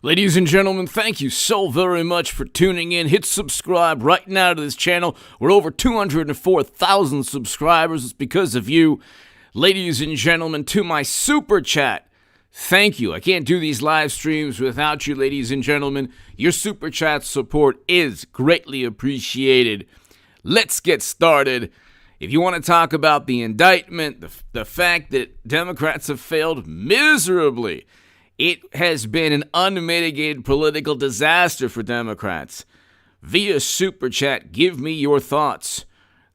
Ladies and gentlemen, thank you so very much for tuning in. Hit subscribe right now to this channel. We're over 204,000 subscribers. It's because of you. Ladies and gentlemen, to my super chat, thank you. I can't do these live streams without you, ladies and gentlemen. Your super chat support is greatly appreciated. Let's get started. If you want to talk about the indictment, the fact that Democrats have failed miserably, it has been an unmitigated political disaster for Democrats. Via Super Chat, give me your thoughts.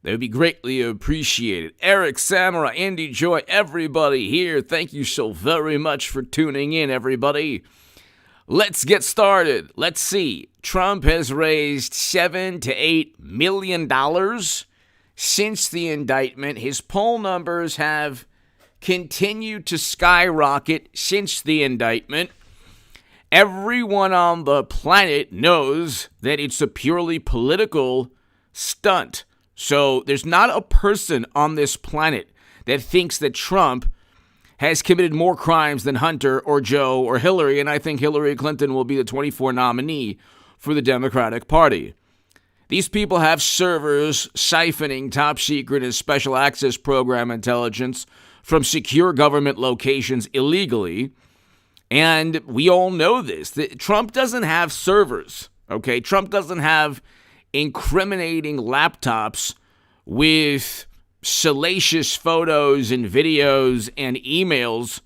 They would be greatly appreciated. Eric, Samurai, Andy Joy, everybody here, thank you so very much for tuning in, everybody. Let's get started. Let's see. Trump has raised $7 to $8 million since the indictment. His poll numbers have continued to skyrocket since the indictment. Everyone on the planet knows that it's a purely political stunt. So there's not a person on this planet that thinks that Trump has committed more crimes than Hunter or Joe or Hillary, and I think Hillary Clinton will be the 24 nominee for the Democratic Party. These people have servers siphoning top secret and special access program intelligence from secure government locations illegally. And we all know this. That Trump doesn't have servers, okay? Trump doesn't have incriminating laptops with salacious photos and videos and emails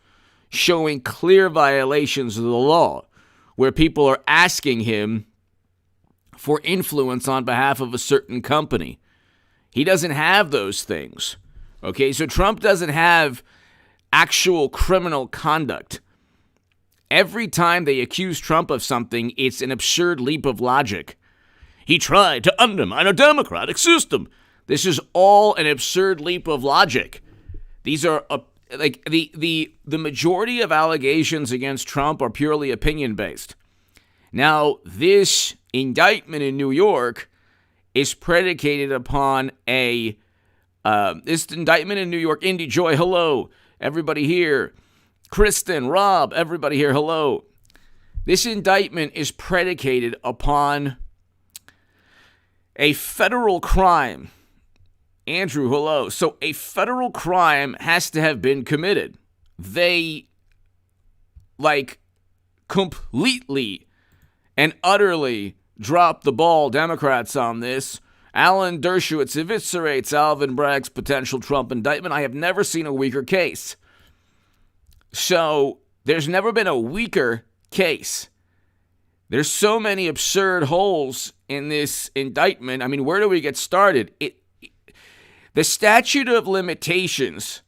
showing clear violations of the law, where people are asking him for influence on behalf of a certain company. He doesn't have those things. Okay, so Trump doesn't have actual criminal conduct. Every time they accuse Trump of something, it's an absurd leap of logic. He tried to undermine a democratic system. This is all an absurd leap of logic. These are the majority of allegations against Trump are purely opinion-based. Now, this indictment in New York is predicated upon this indictment in New York. Indy Joy, hello. Everybody here. Kristen, Rob, everybody here, hello. This indictment is predicated upon a federal crime. Andrew, hello. So a federal crime has to have been committed. They, completely and utterly dropped the ball, Democrats, on this. Alan Dershowitz eviscerates Alvin Bragg's potential Trump indictment. I have never seen a weaker case. So there's never been a weaker case. There's so many absurd holes in this indictment. I mean, where do we get started? The statute of limitations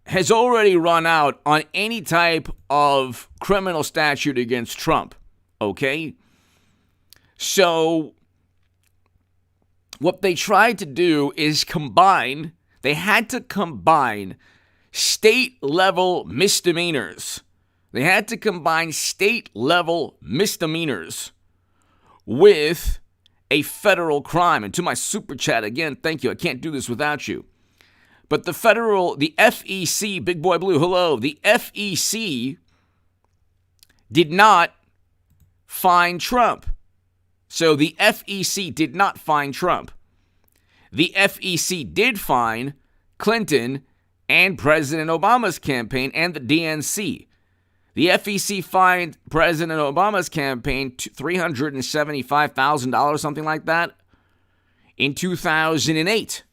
has already run out on any type of criminal statute against Trump. Okay? So what they tried to do is they had to combine state-level misdemeanors. They had to combine state-level misdemeanors with a federal crime. And to my super chat, again, thank you. I can't do this without you. But the FEC, Big Boy Blue, hello. The FEC did not find Trump. So the FEC did not find Trump. The FEC did find Clinton and President Obama's campaign and the DNC. The FEC fined President Obama's campaign $375,000, something like that, in 2008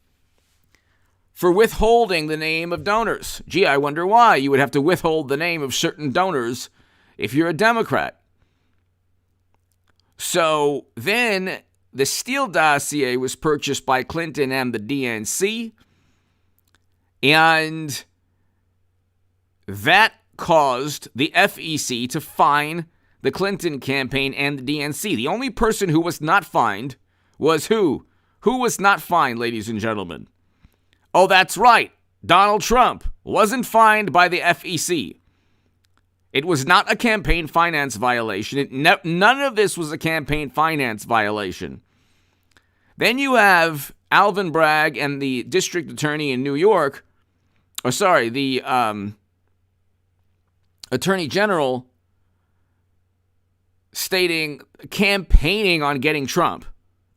for withholding the name of donors. Gee, I wonder why you would have to withhold the name of certain donors if you're a Democrat. So then the Steele dossier was purchased by Clinton and the DNC, and that caused the FEC to fine the Clinton campaign and the DNC. The only person who was not fined was who? Who was not fined, ladies and gentlemen? Oh, that's right. Donald Trump wasn't fined by the FEC. It was not a campaign finance violation. None of this was a campaign finance violation. Then you have Alvin Bragg and the district attorney in New York, the attorney general campaigning on getting Trump.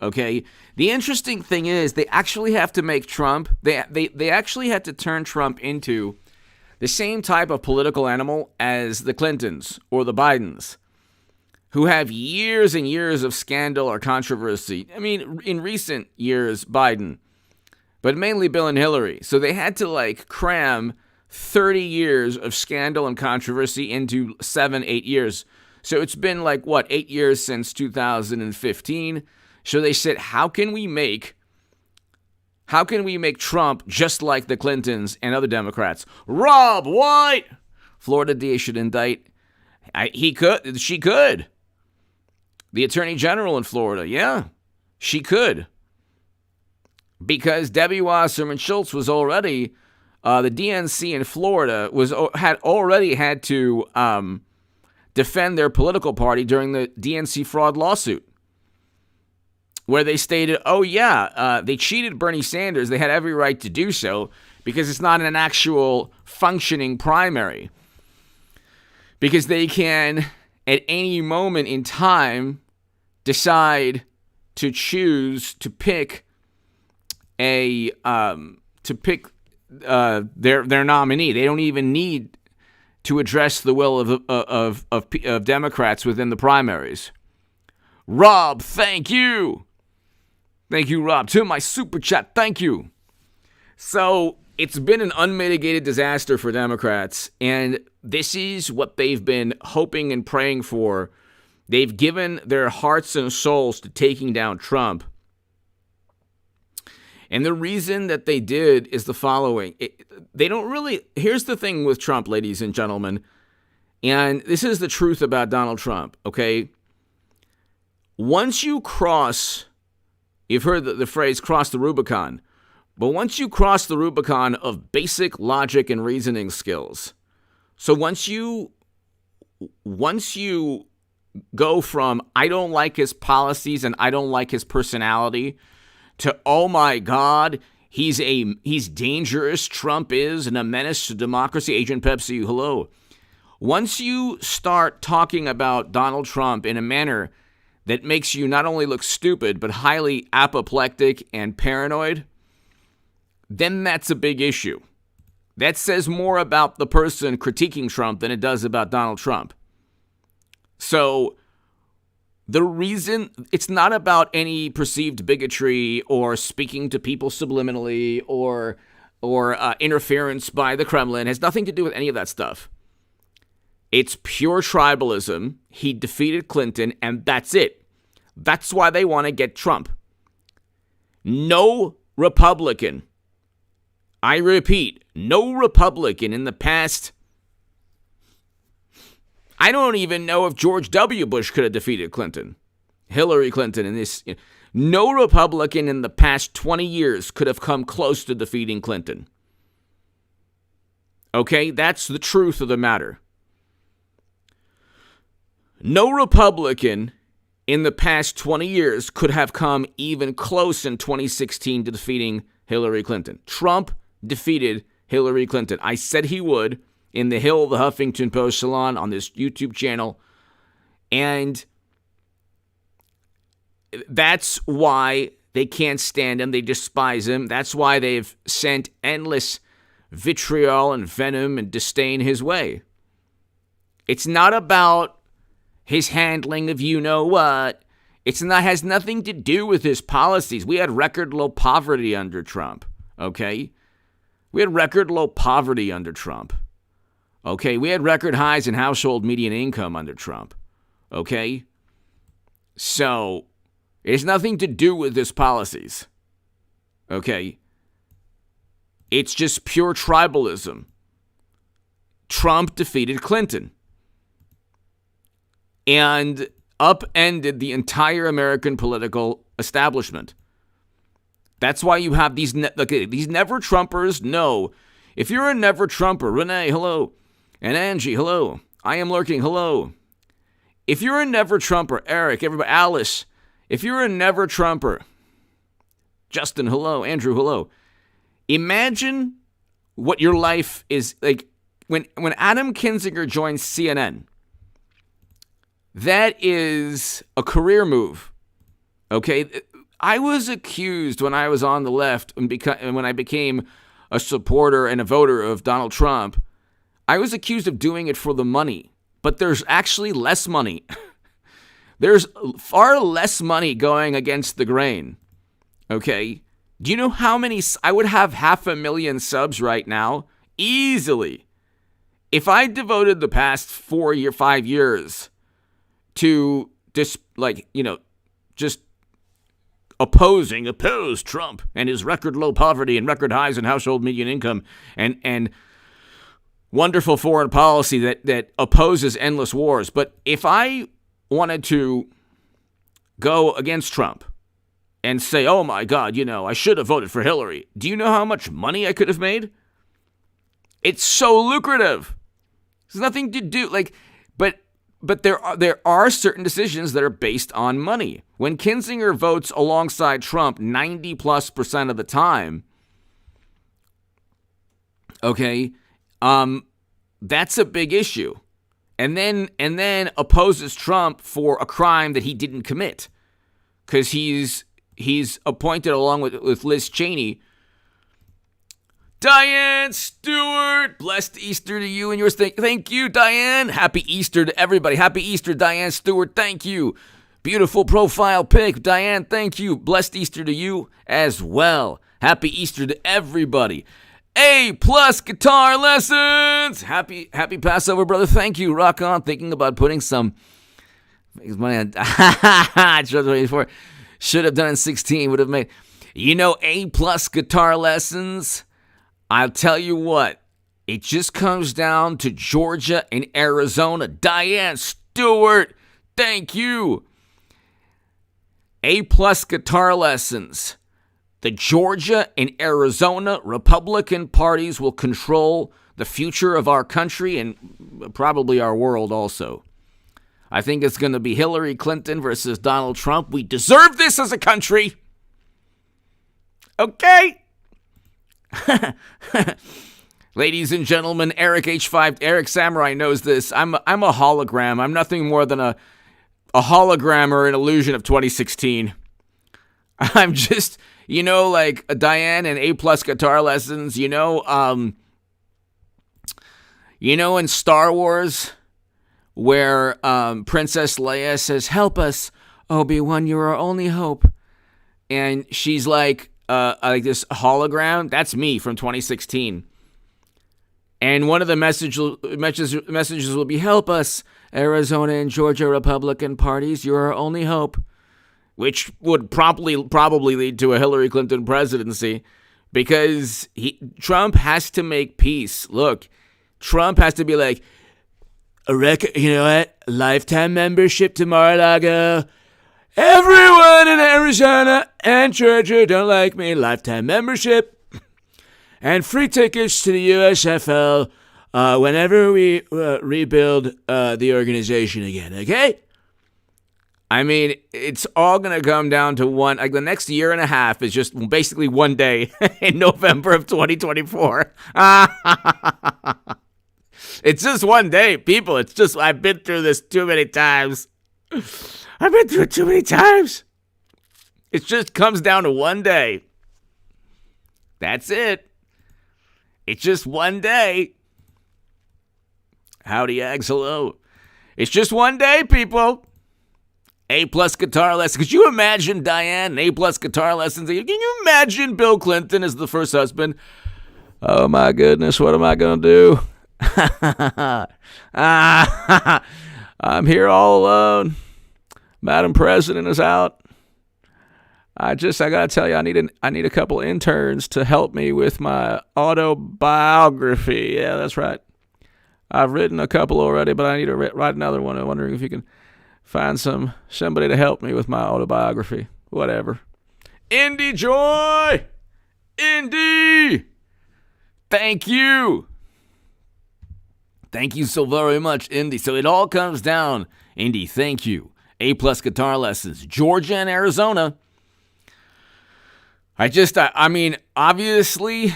Okay? The interesting thing is they actually have to make Trump, they actually had to turn Trump into the same type of political animal as the Clintons or the Bidens, who have years and years of scandal or controversy. I mean, in recent years, Biden, but mainly Bill and Hillary. So they had to cram 30 years of scandal and controversy into 7-8 years. So it's been 8 years since 2015. So they said, how can we make Trump just like the Clintons and other Democrats? Rob White, Florida DA should indict. She could. The Attorney General in Florida, yeah, she could. Because Debbie Wasserman Schultz was already, the DNC in Florida had already had to defend their political party during the DNC fraud lawsuit, where they stated, they cheated Bernie Sanders. They had every right to do so because it's not an actual functioning primary. Because they can, at any moment in time, decide to choose to pick their nominee. They don't even need to address the will of Democrats within the primaries. Rob, thank you. Thank you, Rob. To my super chat, thank you. So it's been an unmitigated disaster for Democrats, and this is what they've been hoping and praying for. They've given their hearts and souls to taking down Trump. And the reason that they did is the following. Here's the thing with Trump, ladies and gentlemen, and this is the truth about Donald Trump, okay? Once you cross, you've heard the phrase cross the Rubicon, but once you cross the Rubicon of basic logic and reasoning skills, so once you go from I don't like his policies and I don't like his personality to oh my God, he's dangerous, Trump is, and a menace to democracy, Agent Pepsi, hello. Once you start talking about Donald Trump in a manner that makes you not only look stupid, but highly apoplectic and paranoid, then that's a big issue. That says more about the person critiquing Trump than it does about Donald Trump. So the reason, it's not about any perceived bigotry or speaking to people subliminally or interference by the Kremlin. It has nothing to do with any of that stuff. It's pure tribalism. He defeated Clinton, and that's it. That's why they want to get Trump. No Republican, I repeat, no Republican in the past, I don't even know if George W. Bush could have defeated Hillary Clinton in this. No Republican in the past 20 years could have come close to defeating Clinton. Okay, that's the truth of the matter. No Republican in the past 20 years could have come even close in 2016 to defeating Hillary Clinton. Trump defeated Hillary Clinton. I said he would in the Hill of the Huffington Post Salon on this YouTube channel. And that's why they can't stand him. They despise him. That's why they've sent endless vitriol and venom and disdain his way. It's not about his handling of you-know-what. Has nothing to do with his policies. We had record low poverty under Trump, okay? We had record low poverty under Trump. Okay, we had record highs in household median income under Trump. Okay? So, it has nothing to do with his policies. Okay? It's just pure tribalism. Trump defeated Clinton and upended the entire American political establishment. That's why you have these never-Trumpers. No. If you're a never-Trumper, Renee, hello. And Angie, hello. I am lurking, hello. If you're a never-Trumper, Eric, everybody, Alice, if you're a never-Trumper, Justin, hello. Andrew, hello. Imagine what your life is like when Adam Kinzinger joined CNN. That is a career move. Okay? I was accused when I was on the left and when I became a supporter and a voter of Donald Trump, I was accused of doing it for the money. But there's actually less money. There's far less money going against the grain. Okay? Do you know how many? I would have 500,000 subs right now, easily, if I devoted the past 5 years to just oppose Trump and his record low poverty and record highs in household median income and wonderful foreign policy that opposes endless wars. But if I wanted to go against Trump and say, oh my God, I should have voted for Hillary, do you know how much money I could have made? It's so lucrative. There's nothing to do, but there are certain decisions that are based on money. When Kinzinger votes alongside Trump 90+% of the time, okay, that's a big issue. And then opposes Trump for a crime that he didn't commit, because he's appointed along with Liz Cheney. Diane Stewart, blessed Easter to you and yours. Thank you, Diane. Happy Easter to everybody. Happy Easter, Diane Stewart. Thank you. Beautiful profile pic, Diane. Thank you. Blessed Easter to you as well. Happy Easter to everybody. A+ guitar lessons. Happy Passover, brother. Thank you. Rock on. Thinking about putting some money on. Should have done in 16. Would have made. A+ guitar lessons. I'll tell you what. It just comes down to Georgia and Arizona. Diane Stewart. Thank you. A+ guitar lessons. The Georgia and Arizona Republican parties will control the future of our country and probably our world also. I think it's going to be Hillary Clinton versus Donald Trump. We deserve this as a country. Okay? Ladies and gentlemen, Eric Samurai knows this. I'm a hologram. I'm nothing more than a hologram or an illusion of 2016. I'm just... like Diane and A+ guitar lessons, in Star Wars, where Princess Leia says, help us, Obi-Wan, you're our only hope. And she's like this hologram. That's me from 2016. And one of the messages will be, help us, Arizona and Georgia Republican parties, you're our only hope. Which would probably lead to a Hillary Clinton presidency, because Trump has to make peace. Look, Trump has to be like, lifetime membership to Mar-a-Lago. Everyone in Arizona and Georgia don't like me. Lifetime membership and free tickets to the USFL whenever we rebuild the organization again. Okay. I mean, it's all going to come down to one. Like the next year and a half is just basically one day in November of 2024. It's just one day, people. It's just, I've been through this too many times. I've been through it too many times. It just comes down to one day. That's it. It's just one day. Howdy, Ags, hello. It's just one day, people. A+ guitar lessons. Could you imagine Diane, A+ guitar lessons? Can you imagine Bill Clinton as the first husband? Oh my goodness, what am I going to do? I'm here all alone. Madam President is out. I got to tell you, I need a couple interns to help me with my autobiography. Yeah, that's right. I've written a couple already, but I need to write another one. I'm wondering if you can find somebody to help me with my autobiography. Whatever. Indy Joy! Indy! Thank you! Thank you so very much, Indy. So it all comes down, Indy, thank you. A+ guitar lessons. Georgia and Arizona. I mean, obviously,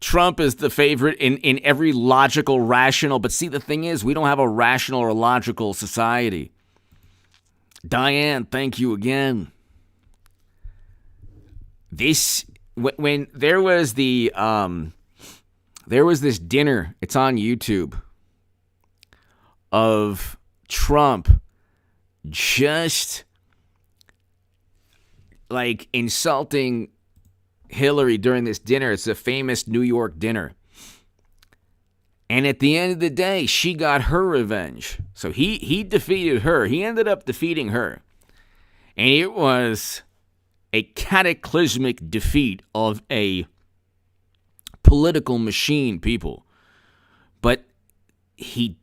Trump is the favorite in every logical, rational. But see, the thing is, we don't have a rational or logical society. Diane, thank you again. When there was this dinner, it's on YouTube, of Trump just like insulting Hillary during this dinner. It's a famous New York dinner. And at the end of the day, she got her revenge. So he defeated her. He ended up defeating her. And it was a cataclysmic defeat of a political machine, people. But he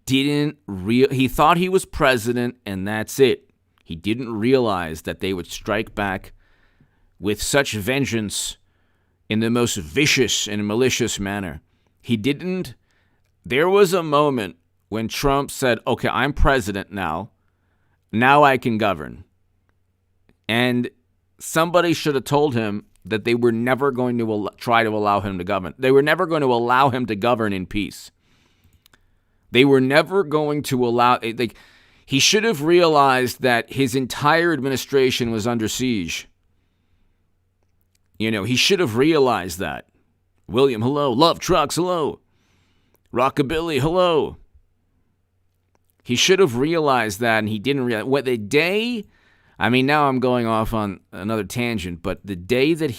thought he was president, and that's it. He didn't realize that they would strike back with such vengeance in the most vicious and malicious manner. There was a moment when Trump said, okay, I'm president now. Now I can govern. And somebody should have told him that they were never going to try to allow him to govern. They were never going to allow him to govern in peace. They were never going to allow... he should have realized that his entire administration was under siege. He should have realized that. William, hello. Love Trucks, hello. Rockabilly, hello. He should have realized that, and he didn't realize. Now I'm going off on another tangent, but the day that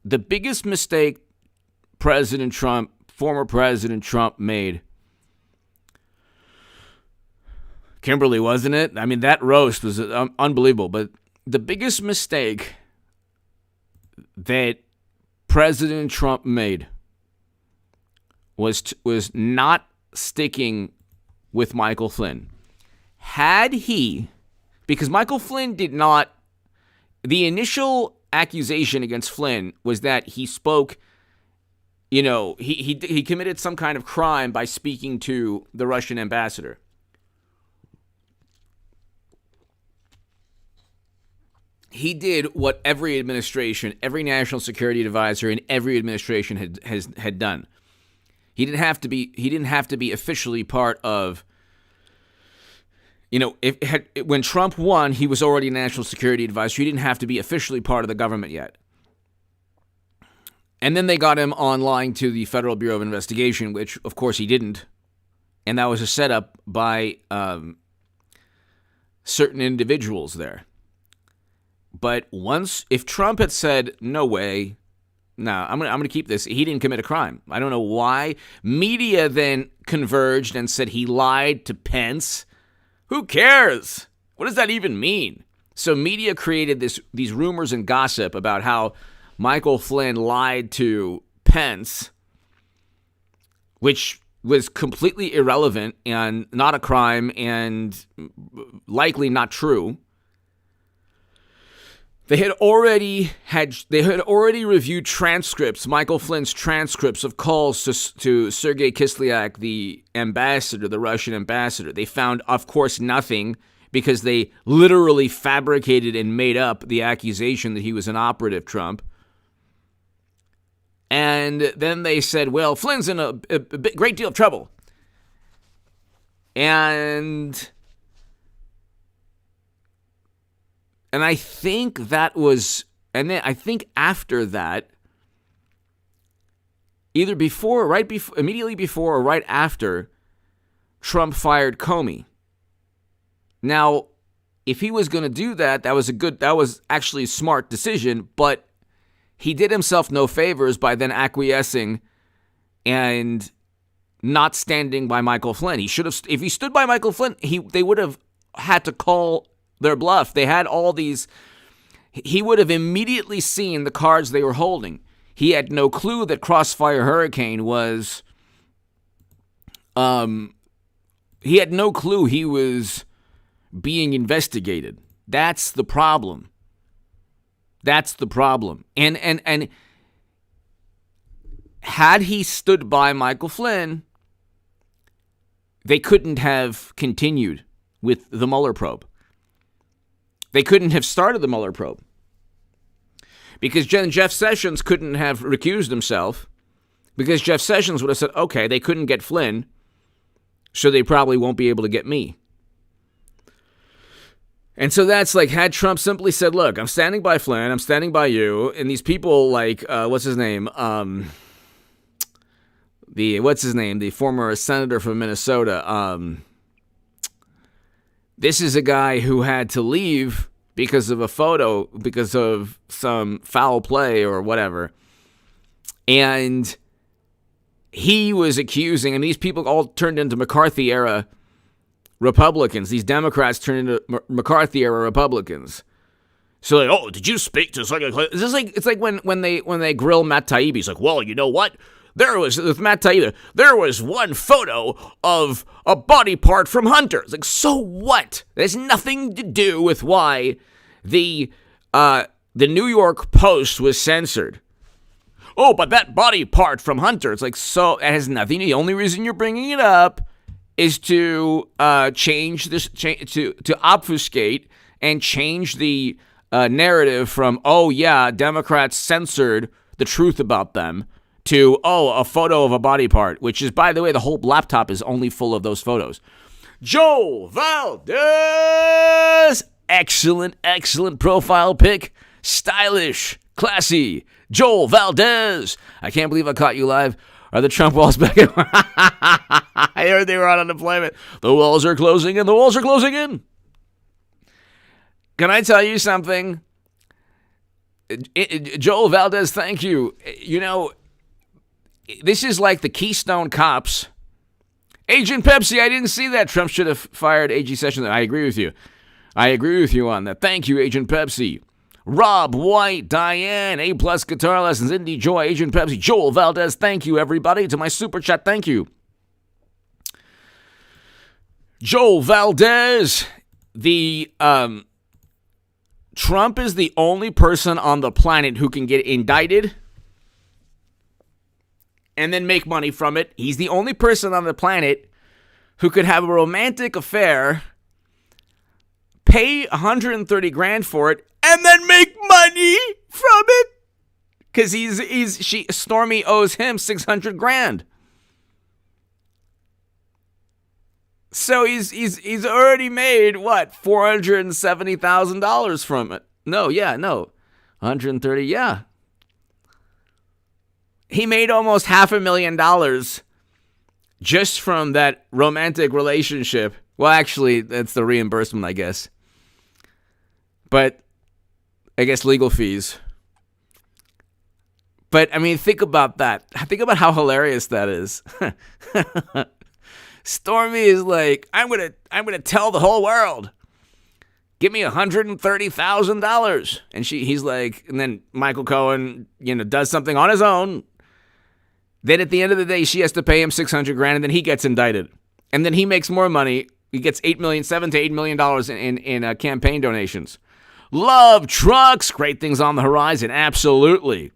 the biggest mistake former President Trump made, Kimberly, wasn't it? That roast was unbelievable, but the biggest mistake that President Trump made was not sticking with Michael Flynn. Because Michael Flynn did not, the initial accusation against Flynn was that he spoke, he committed some kind of crime by speaking to the Russian ambassador. He did what every administration, every national security advisor in every administration had done. He didn't have to be officially part of, when Trump won, he was already a national security advisor. He didn't have to be officially part of the government yet. And then they got him on lying to the Federal Bureau of Investigation, which, of course, he didn't. And that was a setup by certain individuals there. But if Trump had said, no way, no, I'm going to keep this, he didn't commit a crime. I don't know why. Media then converged and said he lied to Pence. Who cares? What does that even mean? So media created these rumors and gossip about how Michael Flynn lied to Pence, which was completely irrelevant and not a crime and likely not true. They had already reviewed transcripts, Michael Flynn's transcripts of calls to Sergei Kislyak, the ambassador, the Russian ambassador. They found, of course, nothing because they literally fabricated and made up the accusation that he was an operative, Trump. And then they said, well, Flynn's in a great deal of trouble. And I think that was, and then I think after that, immediately before or right after, Trump fired Comey. Now, if he was going to do that, that was actually a smart decision, but he did himself no favors by then acquiescing and not standing by Michael Flynn. He should have, if he stood by Michael Flynn, they would have had to call their bluff. They had all these, he would have immediately seen the cards they were holding. He had no clue that Crossfire Hurricane was, he had no clue he was being investigated. That's the problem. That's the problem. And had he stood by Michael Flynn, they couldn't have continued with the Mueller probe. They couldn't have started the Mueller probe. Because Jeff Sessions couldn't have recused himself, because Jeff Sessions would have said, okay, they couldn't get Flynn, so they probably won't be able to get me. And so that's like, had Trump simply said, look, I'm standing by Flynn, I'm standing by you, and these people like, what's his name? The former senator from Minnesota. This is a guy who had to leave because of a photo, because of some foul play or whatever. And he was accusing, and these people all turned into McCarthy-era Republicans. These Democrats turned into McCarthy-era Republicans. So like, oh, did you speak to something? It's like when they grill Matt Taibbi. He's like, well, you know what? With Matt Taibbi, there was one photo of a body part from Hunter. It's like, so what? It has nothing to do with why the New York Post was censored. Oh, but that body part from Hunter. It's like, so it has nothing. The only reason you're bringing it up is to change this, to obfuscate and change the narrative from, oh yeah, Democrats censored the truth about them, to, oh, a photo of a body part, which is, by the way, the whole laptop is only full of those photos. Joe Valdez! Excellent profile pic. Stylish, classy. Joel Valdez. I can't believe I caught you live. Are the Trump walls back? I heard they were on unemployment. The walls are closing in. The walls are closing in. Can I tell you something? Joel Valdez, thank you. You know, this is like the Keystone Cops. Agent Pepsi, I didn't see that. Trump should have fired AG Sessions. I agree with you. I agree with you on that. Thank you, Agent Pepsi. Rob White, Diane, A+ Guitar Lessons, Indie Joy, Agent Pepsi, Joel Valdez, thank you, everybody. To my super chat, thank you. Joel Valdez, Trump is the only person on the planet who can get indicted and then make money from it. He's the only person on the planet who could have a romantic affair, pay $130,000 for it, and then make money from it. Because Stormy owes him $600,000. So he's already made what, $470,000 from it. No, 130, yeah. He made almost $500,000 just from that romantic relationship. Well, actually, that's the reimbursement, I guess. But I guess legal fees. But I mean, think about that. Think about how hilarious that is. Stormy is like, I'm gonna tell the whole world. Give me $130,000. And he's like, and then Michael Cohen, does something on his own. Then at the end of the day, she has to pay him $600,000, and then he gets indicted. And then he makes more money. He gets $7 to $8 million in campaign donations. Love trucks, great things on the horizon. Absolutely.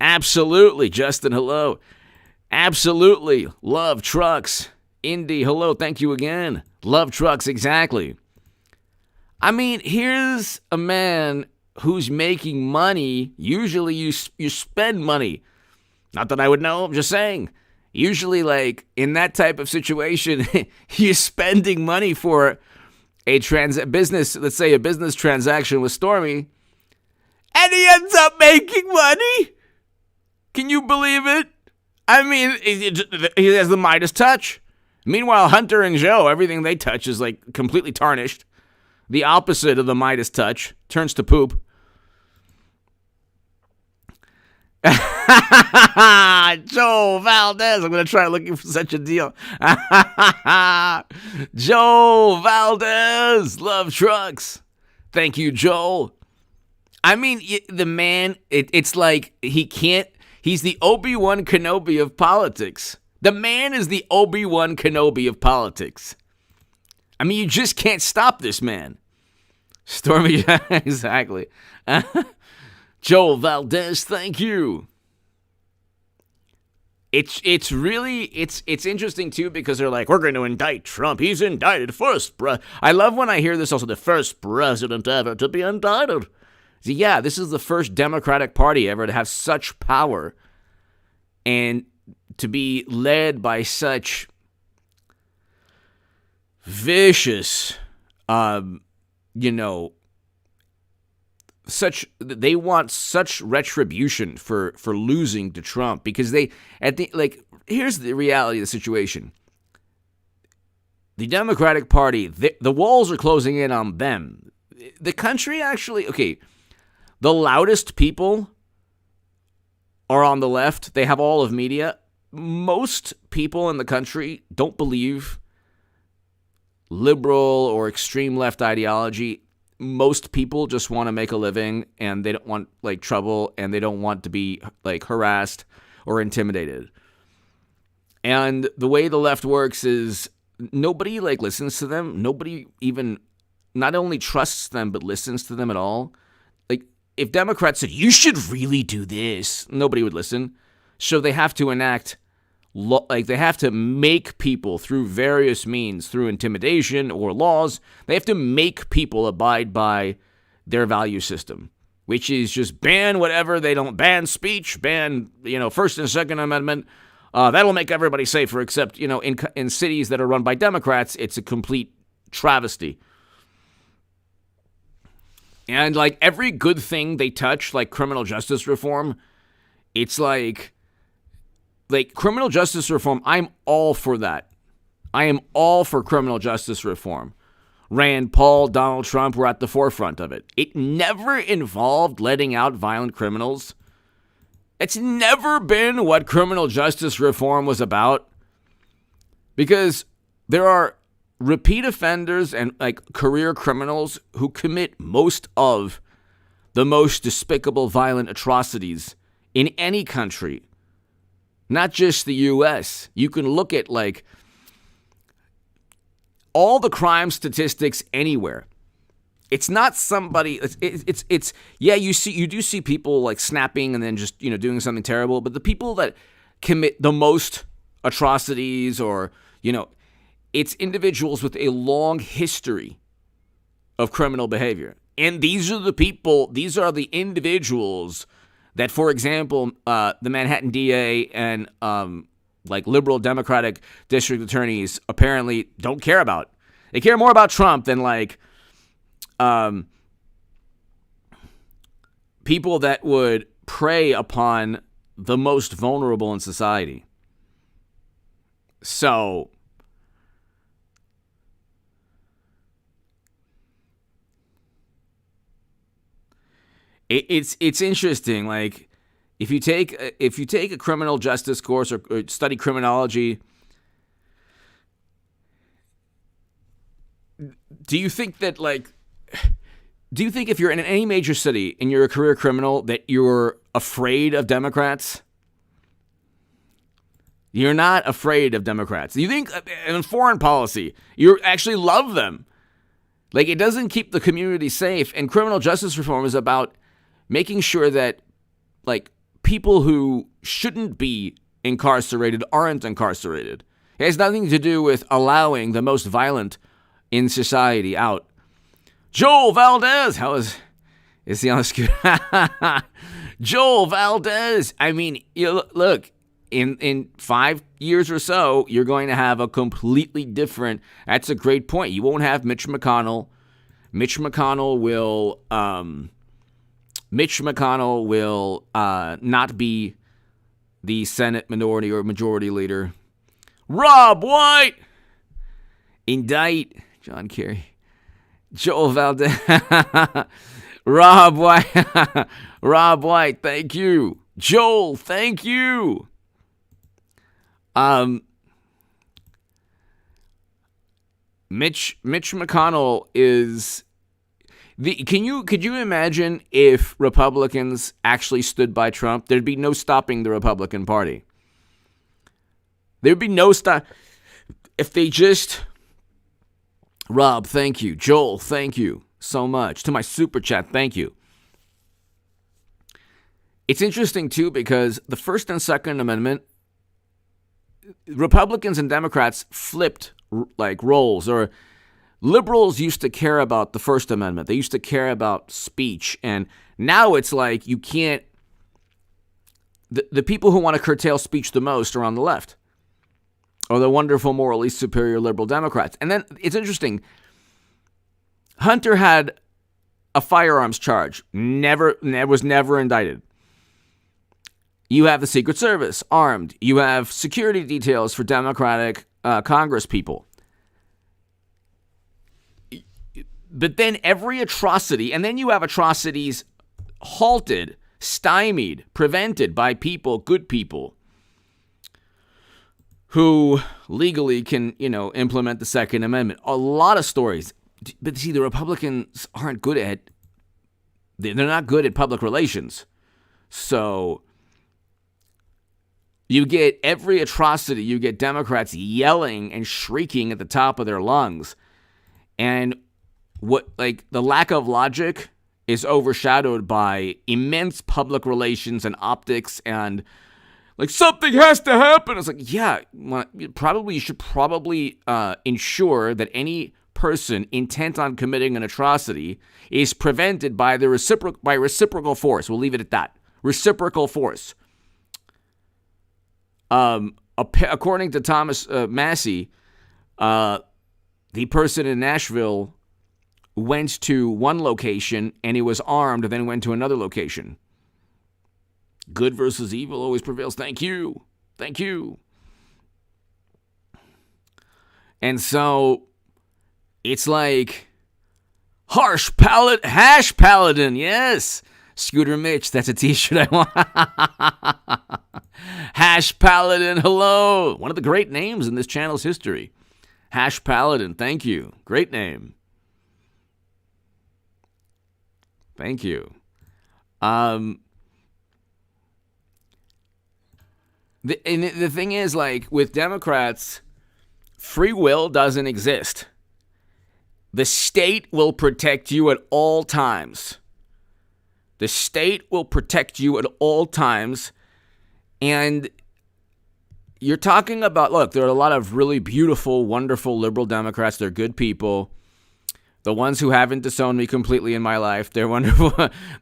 Justin, hello. Absolutely. Love trucks. Indy, hello. Thank you again. Love trucks, exactly. I mean, here's a man who's making money. Usually you spend money. Not that I would know, I'm just saying. Usually, like, in that type of situation, you're spending money for a business, let's say a business transaction with Stormy, and he ends up making money? Can you believe it? I mean, he has the Midas touch. Meanwhile, Hunter and Joe, everything they touch is, like, completely tarnished. The opposite of the Midas touch turns to poop. Joe Valdez. I'm going to try looking for such a deal. Joe Valdez. Love trucks. Thank you, Joel. I mean, the man, it's like he's the Obi-Wan Kenobi of politics. The man is the Obi-Wan Kenobi of politics. I mean, you just can't stop this man. Stormy, exactly. Joel Valdez, thank you. It's really interesting too, because they're like, we're going to indict Trump. He's indicted first, bruh. I love when I hear this also, the first president ever to be indicted. So yeah, this is the first Democratic Party ever to have such power and to be led by such vicious you know, they want such retribution for losing to Trump, because here's the reality of the situation. The Democratic Party, the walls are closing in on them. The country actually, the loudest people are on the left. They have all of media. Most people in the country don't believe liberal or extreme left ideology. Most people just want to make a living, and they don't want trouble, and they don't want to be harassed or intimidated. And the way the left works is nobody listens to them. Nobody even not only trusts them, but listens to them at all. If Democrats said, you should really do this, nobody would listen. So they have to enact they have to make people through various means, through intimidation or laws, they have to make people abide by their value system, which is just ban whatever. They don't ban speech, ban, First and Second Amendment. That'll make everybody safer, except, in cities that are run by Democrats, it's a complete travesty. And every good thing they touch, like criminal justice reform, it's like criminal justice reform, I'm all for that. I am all for criminal justice reform. Rand Paul, Donald Trump were at the forefront of it. It never involved letting out violent criminals. It's never been what criminal justice reform was about. Because there are repeat offenders and career criminals who commit most of the most despicable violent atrocities in any country. Not just the U.S. You can look at all the crime statistics anywhere. It's not somebody. It's you do see people snapping and then just doing something terrible, but the people that commit the most atrocities or it's individuals with a long history of criminal behavior, and these are the individuals that, for example, the Manhattan DA and liberal Democratic district attorneys apparently don't care about. They care more about Trump than people that would prey upon the most vulnerable in society. So it's interesting. If you take a criminal justice course or study criminology, do you think if you're in any major city and you're a career criminal that you're afraid of Democrats? You're not afraid of Democrats. You think in foreign policy, you actually love them. It doesn't keep the community safe. And criminal justice reform is about making sure that people who shouldn't be incarcerated aren't incarcerated. It has nothing to do with allowing the most violent in society out. Joel Valdez, is he on the scooter? Joel Valdez. I mean, look, in 5 years or so, you're going to have a completely different. That's a great point. You won't have Mitch McConnell. Mitch McConnell will not be the Senate minority or majority leader. Rob White, indict John Kerry. Joel Valdez. Rob White. Rob White, thank you. Joel, thank you. Mitch McConnell is could you imagine if Republicans actually stood by Trump? There'd be no stopping the Republican Party. There'd be no stop if they just. Rob, thank you. Joel, thank you so much. To my super chat, thank you. It's interesting, too, because the First and Second Amendment, Republicans and Democrats flipped roles. Or liberals used to care about the First Amendment. They used to care about speech. And now it's you can't. The people who want to curtail speech the most are on the left. Or the wonderful, morally superior liberal Democrats. And then it's interesting. Hunter had a firearms charge. Was never indicted. You have the Secret Service armed. You have security details for Democratic Congress people. But then every atrocity, and then you have atrocities halted, stymied, prevented by people, good people, who legally can, implement the Second Amendment. A lot of stories. But see, the Republicans aren't good at, they're not good at public relations. So you get every atrocity, you get Democrats yelling and shrieking at the top of their lungs. And the lack of logic is overshadowed by immense public relations and optics and something has to happen. It's yeah, you should probably ensure that any person intent on committing an atrocity is prevented by reciprocal force. We'll leave it at that. Reciprocal force. According to Thomas Massey, the person in Nashville went to one location and he was armed, and then went to another location. Good versus evil always prevails. Thank you. Thank you. And so it's hash paladin. Yes. Scooter Mitch, that's a t-shirt I want. Hash paladin, hello. One of the great names in this channel's history. Hash paladin, thank you. Great name. Thank you. The thing is, with Democrats, free will doesn't exist. The state will protect you at all times. The state will protect you at all times. And you're talking about, look, there are a lot of really beautiful, wonderful liberal Democrats. They're good people. The ones who haven't disowned me completely in my life, they're wonderful.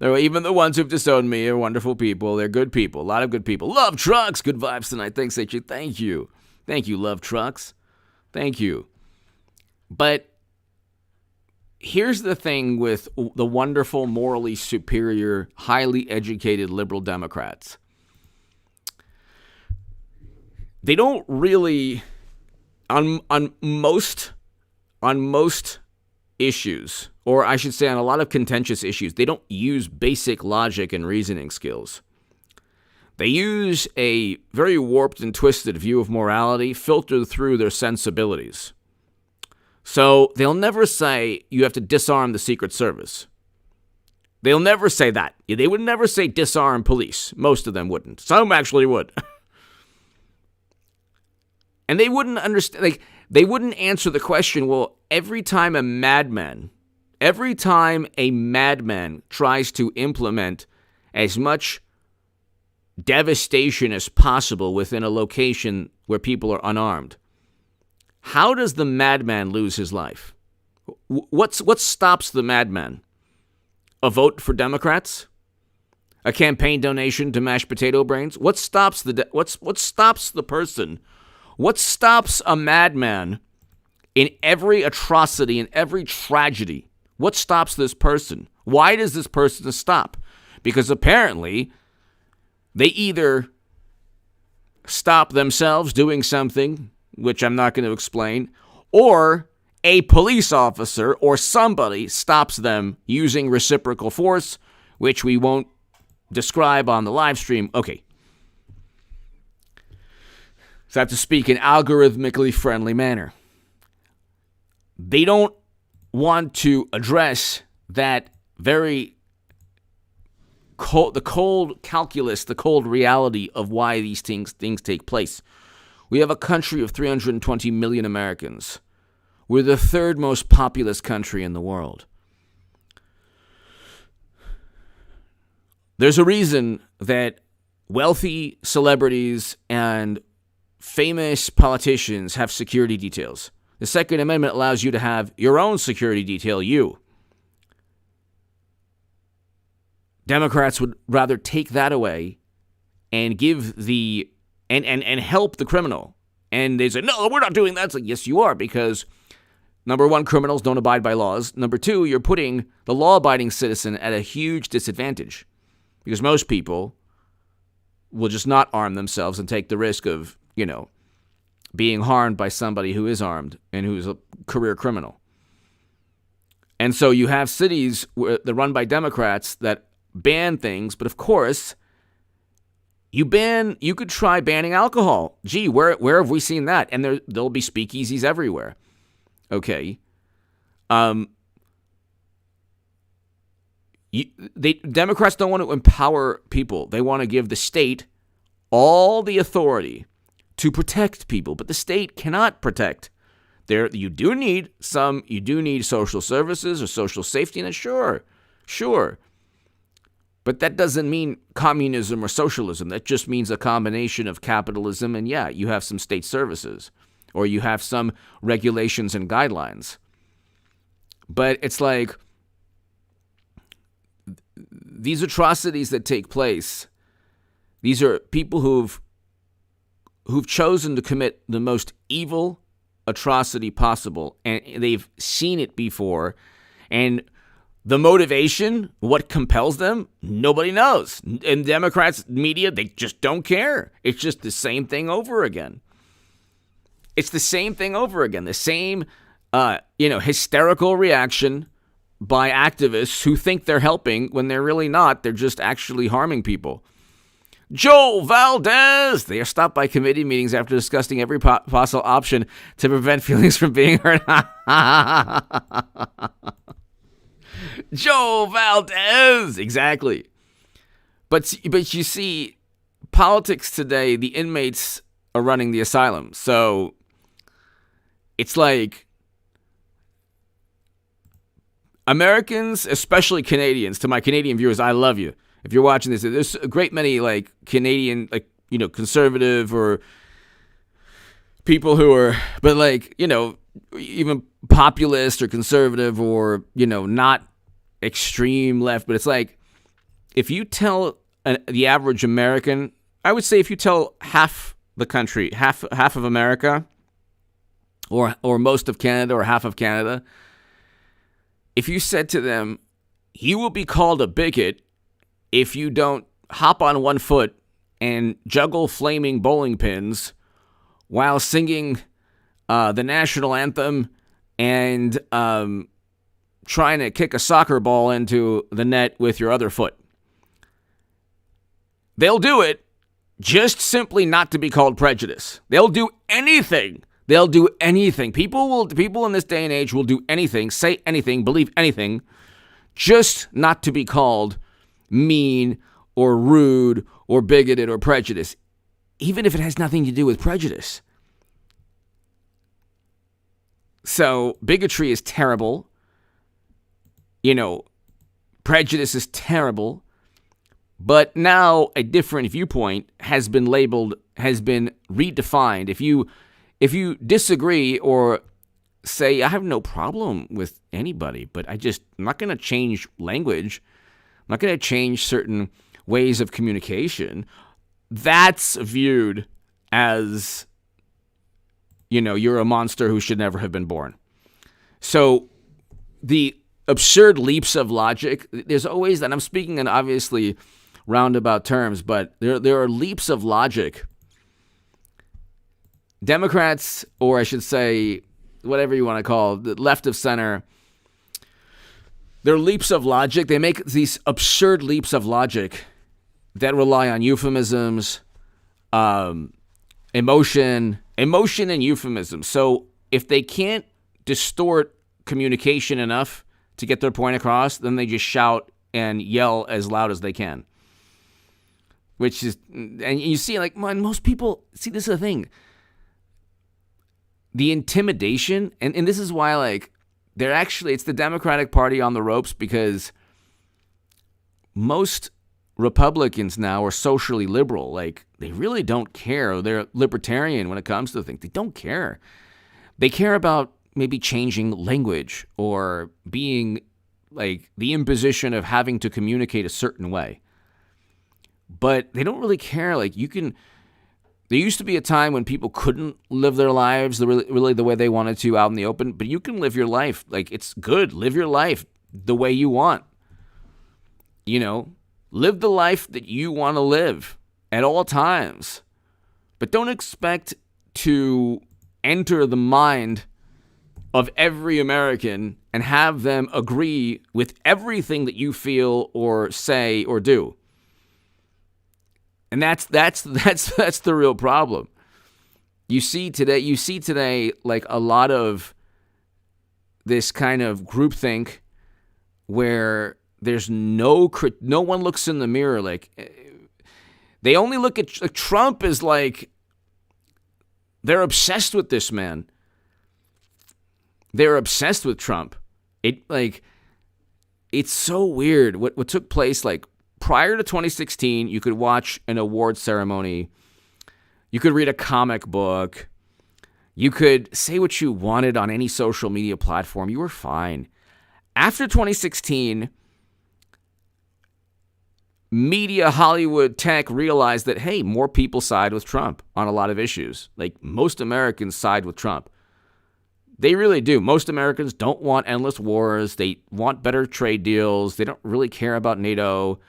Even the ones who've disowned me are wonderful people. They're good people. A lot of good people. Love trucks. Good vibes tonight. Thanks, H. Thank you. Thank you, love trucks. Thank you. But here's the thing with the wonderful, morally superior, highly educated liberal Democrats. They don't really, on most issues, or I should say on a lot of contentious issues, they don't use basic logic and reasoning skills. They use a very warped and twisted view of morality filtered through their sensibilities. So they'll never say you have to disarm the Secret Service. They'll never say that. They would never say disarm police. Most of them wouldn't. Some actually would. And they wouldn't understand, they wouldn't answer the question, well, every time a madman tries to implement as much devastation as possible within a location where people are unarmed, how does the madman lose his life? What stops the madman? A vote for Democrats? A campaign donation to mashed potato brains? What stops the person? What stops a madman in every atrocity, in every tragedy? What stops this person? Why does this person stop? Because apparently they either stop themselves doing something, which I'm not going to explain, or a police officer or somebody stops them using reciprocal force, which we won't describe on the live stream. Okay. So I have to speak in algorithmically friendly manner. They don't want to address that the cold calculus, the cold reality of why these things take place. We have a country of 320 million Americans. We're the third most populous country in the world. There's a reason that wealthy celebrities and famous politicians have security details. The Second Amendment allows you to have your own security detail, you. Democrats would rather take that away and give and help the criminal. And they say, no, we're not doing that. It's like, yes, you are, because Number one, criminals don't abide by laws. Number two, you're putting the law-abiding citizen at a huge disadvantage because most people will just not arm themselves and take the risk of, being harmed by somebody who is armed and who's a career criminal. And so you have cities that are run by Democrats that ban things, but of course, you could try banning alcohol. Gee, where have we seen that? And there'll be speakeasies everywhere. Okay. Democrats don't want to empower people. They want to give the state all the authority to protect people, but the state cannot protect. You do need social services or social safety net, sure. But that doesn't mean communism or socialism. That just means a combination of capitalism and, you have some state services or you have some regulations and guidelines. But it's like these atrocities that take place, these are people who've chosen to commit the most evil atrocity possible, and they've seen it before, and the motivation, what compels them, nobody knows. And Democrats, media, they just don't care. It's just the same thing over again. It's the same thing over again. The same, hysterical reaction by activists who think they're helping when they're really not. They're just actually harming people. Joe Valdez! They are stopped by committee meetings after discussing every possible option to prevent feelings from being hurt. Joe Valdez! Exactly. But you see, politics today, the inmates are running the asylum. So it's like Americans, especially Canadians, to my Canadian viewers, I love you. If you're watching this, there's a great many Canadian, conservative or people who are, but even populist or conservative or, not extreme left. But it's like, if you tell the average American, I would say if you tell half the country, half of America or most of Canada or half of Canada, if you said to them, you will be called a bigot if you don't hop on one foot and juggle flaming bowling pins while singing the national anthem and trying to kick a soccer ball into the net with your other foot. They'll do it just simply not to be called prejudice. They'll do anything. People in this day and age will do anything, say anything, believe anything, just not to be called mean or rude or bigoted or prejudiced, even if it has nothing to do with prejudice. So bigotry is terrible. Prejudice is terrible. But now a different viewpoint has been labeled, has been redefined. If you disagree or say, I have no problem with anybody, but I'm not going to change language. I'm not going to change certain ways of communication. That's viewed as, you're a monster who should never have been born. So the absurd leaps of logic, there's always, and I'm speaking in obviously roundabout terms, but there are leaps of logic. Democrats, or I should say, whatever you want to call it, the left of center, they're leaps of logic. They make these absurd leaps of logic that rely on euphemisms, emotion and euphemism. So if they can't distort communication enough to get their point across, then they just shout and yell as loud as they can. Which is, and you see, most people, see, this is the thing. The intimidation, and this is why, it's the Democratic Party on the ropes, because most Republicans now are socially liberal. They really don't care. They're libertarian when it comes to things. They don't care. They care about maybe changing language or being the imposition of having to communicate a certain way. But they don't really care. There used to be a time when people couldn't live their lives really the way they wanted to out in the open, but you can live your life. Like, it's good. Live your life the way you want. Live the life that you want to live at all times. But don't expect to enter the mind of every American and have them agree with everything that you feel or say or do. And that's the real problem. You see today like a lot of this kind of groupthink where there's no one looks in the mirror. Like, they only look at Trump as like they're obsessed with this man. They're obsessed with Trump. It's so weird what took place. Like, prior to 2016, you could watch an award ceremony. You could read a comic book. You could say what you wanted on any social media platform. You were fine. After 2016, media, Hollywood, tech realized that, hey, more people side with Trump on a lot of issues. Like, most Americans side with Trump. They really do. Most Americans don't want endless wars. They want better trade deals. They don't really care about NATO.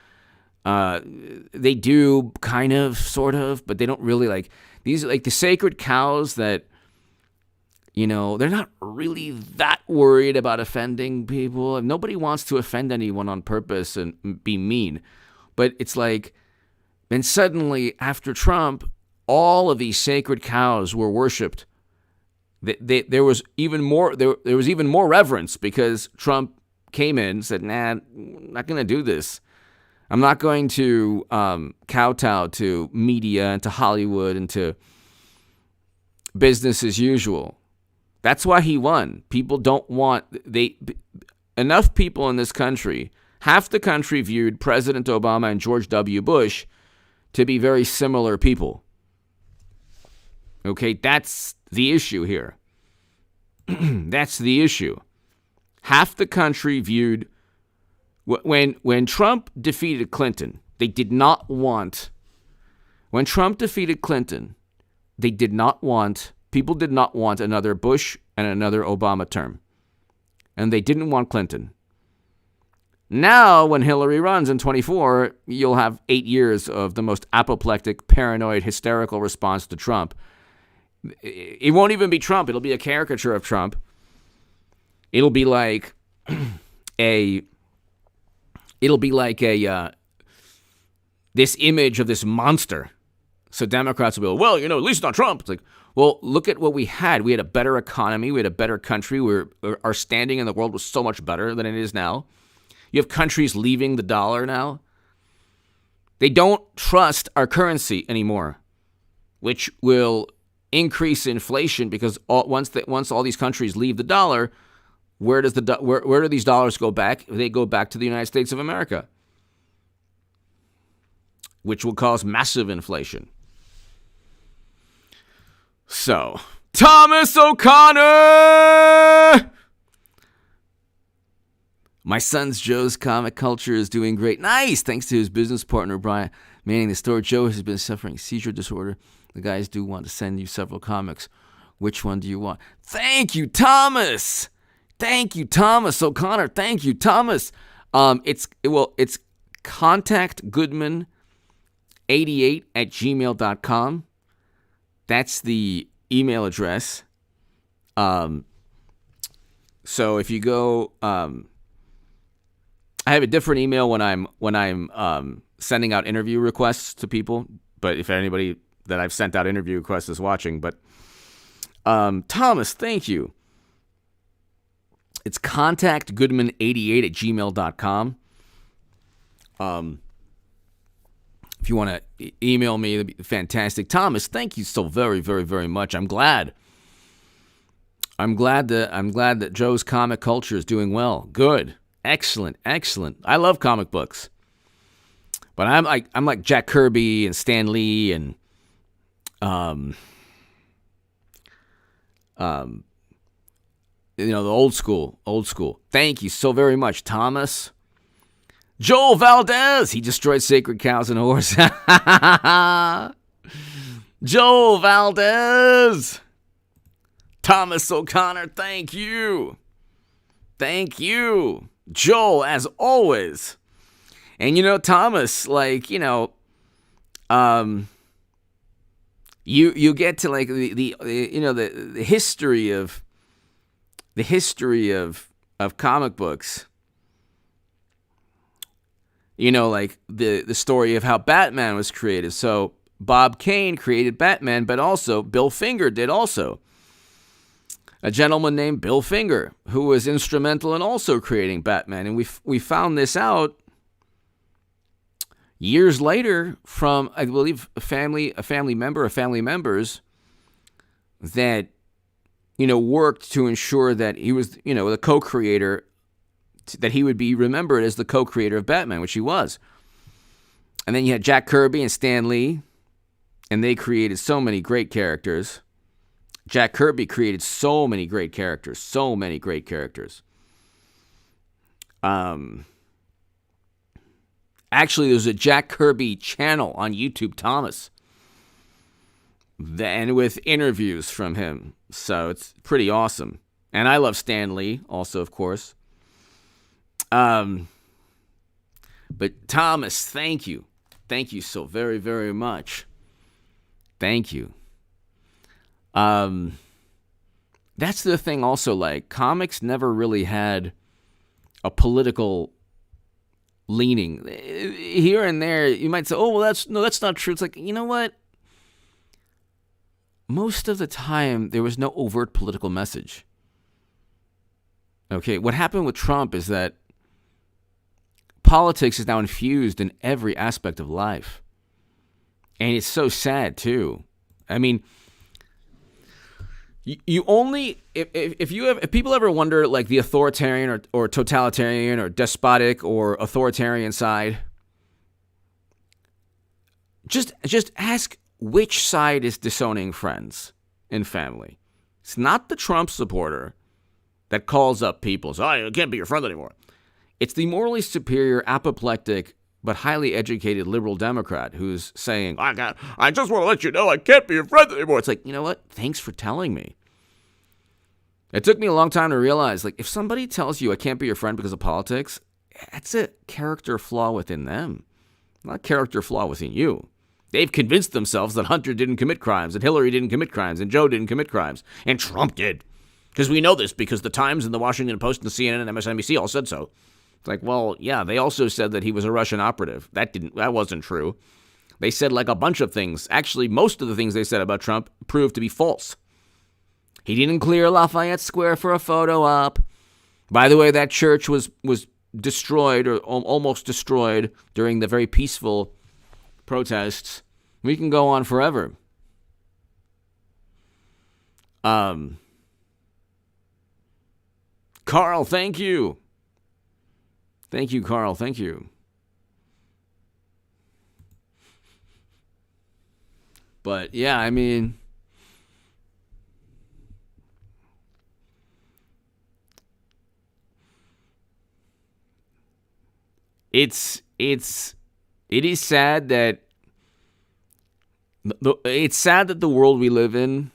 They do kind of, sort of, but they don't really like these, like the sacred cows that, they're not really that worried about offending people. Nobody wants to offend anyone on purpose and be mean. But it's like, and suddenly after Trump, all of these sacred cows were worshipped. There was even more. There was even more reverence because Trump came in and said, "Nah, I'm not going to do this. I'm not going to kowtow to media and to Hollywood and to business as usual." That's why he won. People don't want enough people in this country. Half the country viewed President Obama and George W. Bush to be very similar people. Okay, that's the issue here. That's the issue. Half the country viewed, when Trump defeated Clinton, they did not want, when Trump defeated Clinton, people did not want another Bush and another Obama term. And they didn't want Clinton. Now, when Hillary runs in 24, you'll have 8 years of the most apoplectic, paranoid, hysterical response to Trump. It won't even be Trump. It'll be a caricature of Trump. It'll be like this image of this monster. So Democrats will be, well, at least not Trump. It's like, well, look at what we had. We had a better economy. We had a better country. Our standing in the world was so much better than it is now. You have countries leaving the dollar now. They don't trust our currency anymore, which will increase inflation because once all these countries leave the dollar, where do these dollars go back? They go back to the United States of America, which will cause massive inflation. So, Thomas O'Connor! My son's Joe's comic culture is doing great. Nice! Thanks to his business partner, Brian manning the store. Joe has been suffering seizure disorder. The guys do want to send you several comics. Which one do you want? Thank you, Thomas! Thank you, Thomas O'Connor. Thank you, Thomas. It's contactgoodman88@gmail.com. That's the email address. So if you go, I have a different email when I'm sending out interview requests to people. But if anybody that I've sent out interview requests is watching, but Thomas, thank you. It's contactgoodman88@gmail.com. If you want to email me, that'd be fantastic. Thomas, thank you so very, very, very much. I'm glad that Joe's comic culture is doing well. Good. Excellent. I love comic books. But I'm like Jack Kirby and Stan Lee and the old school. Thank you so very much, Thomas. Joel Valdez, he destroyed sacred cows and horses. Joel Valdez. Thomas O'Connor, thank you. Thank you. Joel, as always. And Thomas, you get to the history of comic books. The story of how Batman was created. So Bob Kane created Batman, but also Bill Finger did also. A gentleman named Bill Finger, who was instrumental in also creating Batman. And we found this out years later from, I believe, a family member or family members that, worked to ensure that he was, the co-creator, that he would be remembered as the co-creator of Batman, which he was. And then you had Jack Kirby and Stan Lee, and they created so many great characters. Jack Kirby created so many great characters. Actually, there's a Jack Kirby channel on YouTube, Thomas, and with interviews from him. So it's pretty awesome. And I love Stan Lee also, of course. But Thomas, thank you. Thank you so very, very much. Thank you. That's the thing also, comics never really had a political leaning. Here and there, you might say, oh, well, that's not true. It's like, you know what? Most of the time, there was no overt political message. Okay, what happened with Trump is that politics is now infused in every aspect of life. And it's so sad, too. I mean, you only, if people ever wonder, the authoritarian or totalitarian or despotic or authoritarian side, just ask which side is disowning friends and family. It's not the Trump supporter that calls up people, so I can't be your friend anymore. It's the morally superior, apoplectic, but highly educated liberal Democrat who's saying, I just want to let you know I can't be your friend anymore. It's like, you know what? Thanks for telling me. It took me a long time to realize, if somebody tells you I can't be your friend because of politics, that's a character flaw within them, not a character flaw within you. They've convinced themselves that Hunter didn't commit crimes, and Hillary didn't commit crimes, and Joe didn't commit crimes, and Trump did. Because we know this, because the Times and the Washington Post and the CNN and MSNBC all said so. It's like, well, yeah, they also said that he was a Russian operative. That wasn't true. They said a bunch of things. Actually, most of the things they said about Trump proved to be false. He didn't clear Lafayette Square for a photo op. By the way, that church was destroyed or almost destroyed during the very peaceful protests. We can go on forever. Carl, thank you. Thank you, Carl. Thank you. But yeah, I mean, it is sad that the world we live in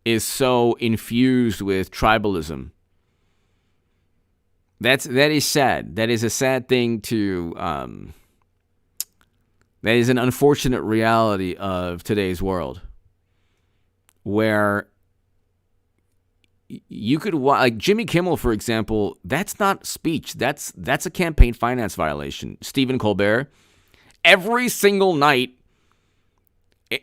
is so infused with tribalism. That is sad. That is a sad thing to. That is an unfortunate reality of today's world, where you could Jimmy Kimmel, for example. That's not speech. That's a campaign finance violation. Stephen Colbert, every single night.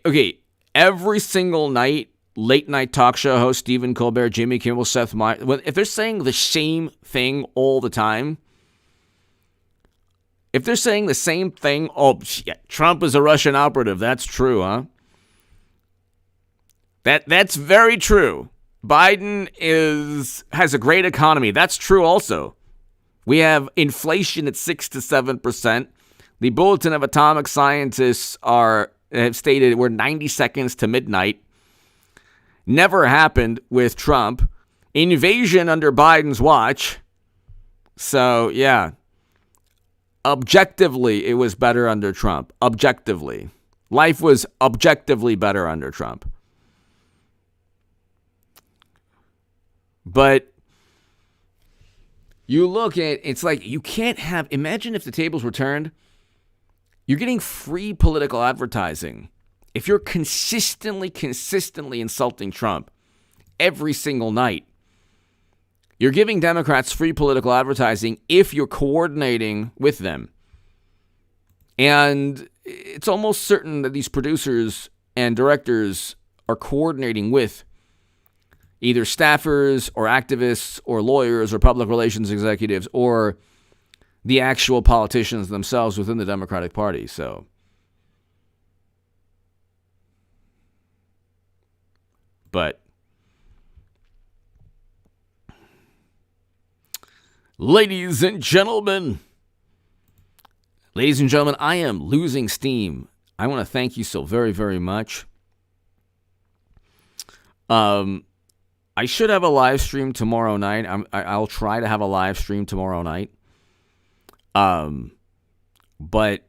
Okay, every single night. Late night talk show host Stephen Colbert, Jimmy Kimmel, Seth Meyers. If they're saying the same thing all the time, if they're saying the same thing, Trump is a Russian operative. That's true, huh? That's very true. Biden has a great economy. That's true also. We have inflation at 6 to 7%. The Bulletin of Atomic Scientists have stated we're 90 seconds to midnight. Never happened with Trump. Invasion under Biden's watch. So, yeah. Objectively, it was better under Trump. Objectively. Life was objectively better under Trump. But you look at, it's like you can't have, imagine if the tables were turned. You're getting free political advertising. If you're consistently insulting Trump every single night, you're giving Democrats free political advertising if you're coordinating with them. And it's almost certain that these producers and directors are coordinating with either staffers or activists or lawyers or public relations executives or the actual politicians themselves within the Democratic Party. So, but ladies and gentlemen, I am losing steam. I want to thank you so very, very much. I should have a live stream tomorrow night. I'll try to have a live stream tomorrow night. But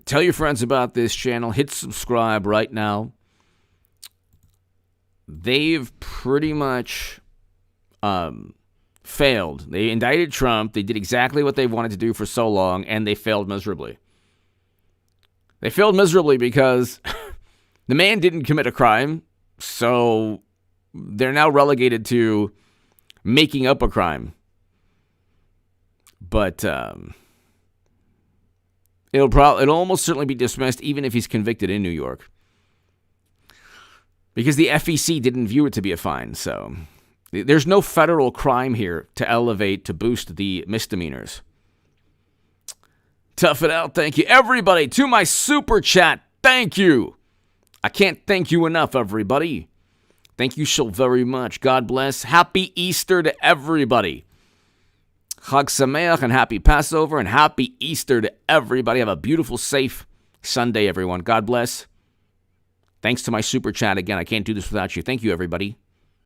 tell your friends about this channel. Hit subscribe right now. They've pretty much failed. They indicted Trump. They did exactly what they wanted to do for so long, and they failed miserably. They failed miserably because the man didn't commit a crime, so they're now relegated to making up a crime. But it'll almost certainly be dismissed even if he's convicted in New York, because the FEC didn't view it to be a fine. So there's no federal crime here to elevate, to boost the misdemeanors. Tough it out. Thank you, everybody. To my super chat, thank you. I can't thank you enough, everybody. Thank you so very much. God bless. Happy Easter to everybody. Chag Sameach and happy Passover and happy Easter to everybody. Have a beautiful, safe Sunday, everyone. God bless. Thanks to my super chat again. I can't do this without you. Thank you, everybody.